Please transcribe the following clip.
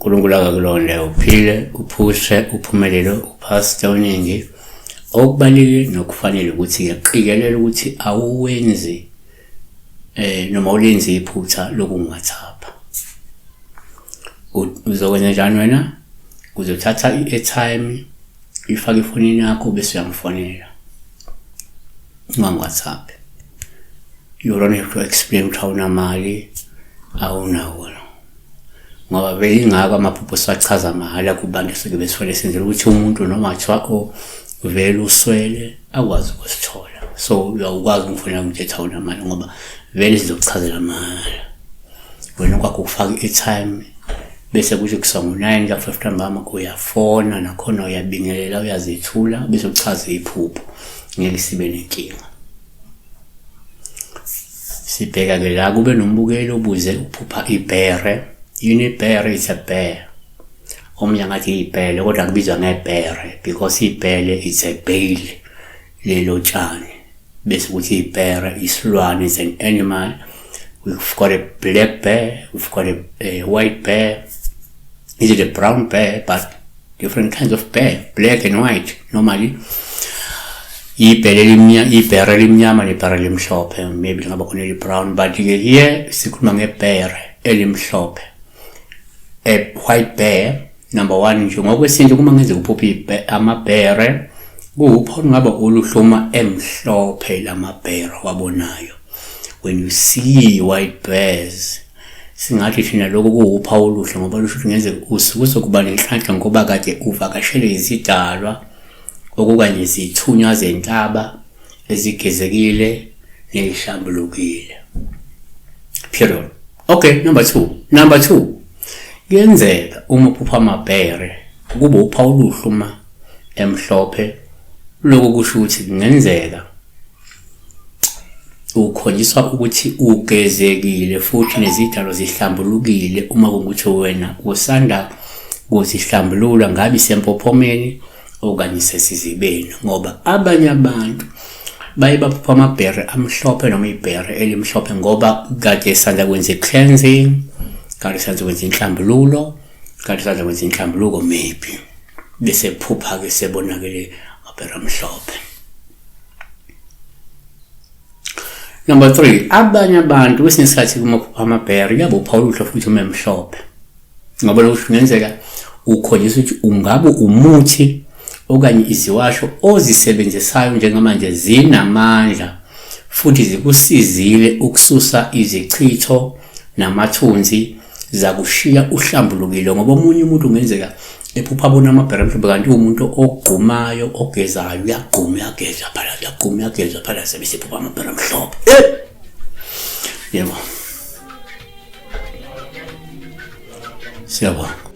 uNkulunkulu akakulonde uphile uphuse uphumelele uphastor oningi okubalike nokufanele ukuthi yaqikelele ukuthi awuwenzi noma ulenze iphutha lokungathapha. Uzokwenza njani wena? Uzothatha i-airtime ifake efonini yakho bese uyangifonela ungangi-WhatsApp. You don't have to explain ukuthi awunamali awunawo ngoba vele ingaka amaphupho siwachaza mahhala kubantu esike besifole senzela ukuthi umuntu noma athiwa vele uswele akwazi ukusithola. So uyakwazi ukufonela ukuthi awunamali ngoba vele sizokuchazela mahhala. Wena kwakho ukufaka i-airtime bese kuthi kusangu-9 ka-5 ntambama uyafona nakhona uyabingelela uyazithula bese uchaza iphupho ngeke sibe nenkinga. Sibheka-ke la kube nombukelo obuze uphupha ibhere. Yini ibhere? It's a bear. Omnye ngathi ibhele kodwa kubizwa ngebhere because ibhele it's a bale lelo tshani. Bese kuthi ibhere isilwane is an animal. We've got a black bear, we've got a white bear. Is it a brown bear? But different kinds of bear, black and white normally. Ibhere limnyama nebhere limhlophe, maybe ngaba khona li-brown, but here sikhuluma ngebhere elimhlophe. A white bear, number one, nje ngokwesintu kuma ngeze kuphupha amabhere kuwupho ngaba oluhluma emhlophe lamabhere wabonayo. When you see white bears, singathi thina lokho kuwuphawu oluhle ngoba lusho ukuthi ngeze usukuba nenhlanhla ngoba kade uvakashele izidalwa okukanye izithunywa zentaba ezigezekile nezihlambulukile. Period. Okay, number two. Kuyenzeka uma uphupha amabhere kube uphawu oluhluma emhlophe. Lokho kusho ukuthi kungenzeka ukhonjiswa ukuthi ugezekile futhi nezidalo zihlambulukile uma kungukuthi wena usanda kuzihlambulula ngabe sempophomeni okanye sesizibeni ngoba abanye abantu baye baphupha amabhere amhlophe noma ibhere elimhlophe ngoba kade sanda kwenza cleansing, kade sanda kwenza inhlambululo, kade sanda kwenza inhlambuluko maybe bese phupha ke sebonakele amabhere amhlophe. Number 3, abanye abantu kwesinye isikhathi kuma phupha amabhere yabo uphawu oluhle futhi umemhlophe ngoba lokho kungenzeka ukhonjiswa ukuthi ungabe umuthi okanye iziwasho ozisebenzisayo njengamanje zinamandla futhi zikusizile ukususa izichitho namathunzi zakushiya uhlambulukile ngoba omunye umuntu ungenzeka ephupha abona amabhere amhlophe kanti umuntu ogqumayo ogezayo uyagquma uyageza phala sebese phupha amabhere amhlophe. Yebo. Siyabonga.